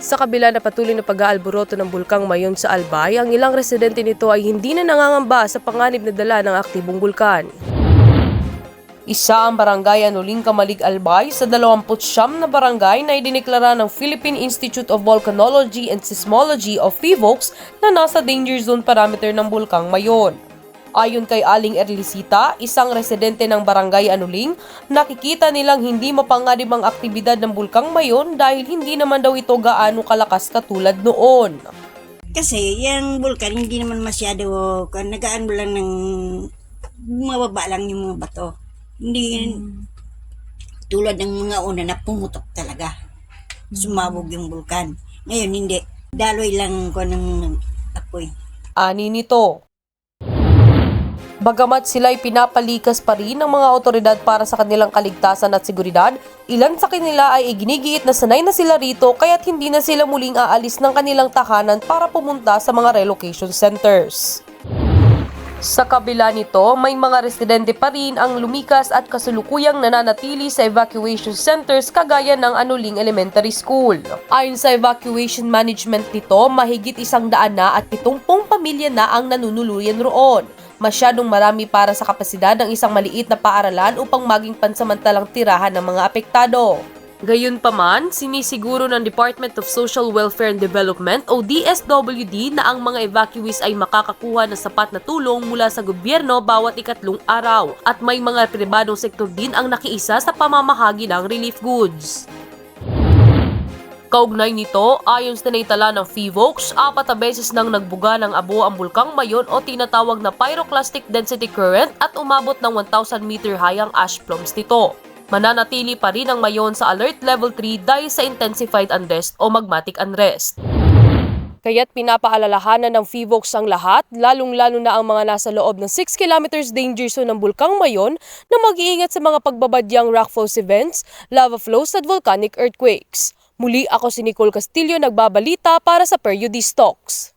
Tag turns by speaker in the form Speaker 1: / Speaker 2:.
Speaker 1: Sa kabila na patuloy na pag-aalboroto ng bulkang Mayon sa Albay, ang ilang residente nito ay hindi na nangangamba sa panganib na dala ng aktibong bulkan. Isa ang barangay Anuling, Kamalig, Albay sa 29 na barangay na idineklara ng Philippine Institute of Volcanology and Seismology of PHIVOLCS na nasa danger zone parameter ng bulkang Mayon. Ayon kay Aling Erlisita, isang residente ng barangay Anuling, nakikita nilang hindi mapanganib ang aktibidad ng bulkang Mayon dahil hindi naman daw ito gaano kalakas katulad noon.
Speaker 2: Kasi yung bulkan hindi naman masyado, nagaan mo lang ng mababa lang yung mga bato. Hindi tulad ng mga una na pumutok talaga. Sumabog yung bulkan. Ngayon hindi. Daloy lang ko ng apoy.
Speaker 1: Ani nito. Bagamat sila'y pinapalikas pa rin ng mga otoridad para sa kanilang kaligtasan at seguridad, ilan sa kanila ay iginigiit na sanay na sila rito kaya't hindi na sila muling aalis ng kanilang tahanan para pumunta sa mga relocation centers. Sa kabila nito, may mga residente pa rin ang lumikas at kasulukuyang nananatili sa evacuation centers kagaya ng Anuling Elementary School. Ayon sa evacuation management nito, mahigit 100 na at 70 pamilya na ang nanunuluyan roon. Masyadong marami para sa kapasidad ng isang maliit na paaralan upang maging pansamantalang tirahan ng mga apektado. Gayunpaman, sinisiguro ng Department of Social Welfare and Development o DSWD na ang mga evacuees ay makakakuha ng sapat na tulong mula sa gobyerno bawat ikatlong araw at may mga pribadong sektor din ang nakiisa sa pamamahagi ng relief goods. Kaugnay nito, ayon sa naitala ng PHIVOLCS, 4 na beses nang nagbuga ng abo ang bulkang Mayon o tinatawag na pyroclastic density current at umabot ng 1,000 meter high ang ash plumes nito. Mananatili pa rin ang Mayon sa Alert Level 3 dahil sa intensified unrest o magmatic unrest. Kaya't pinapaalalahanan ng PHIVOLCS ang lahat, lalong-lalo na ang mga nasa loob ng 6 kilometers danger zone ng bulkang Mayon na mag-iingat sa mga pagbabadyang rockfalls events, lava flows at volcanic earthquakes. Muli ako si Nicole Castillo nagbabalita para sa Periodist Talks.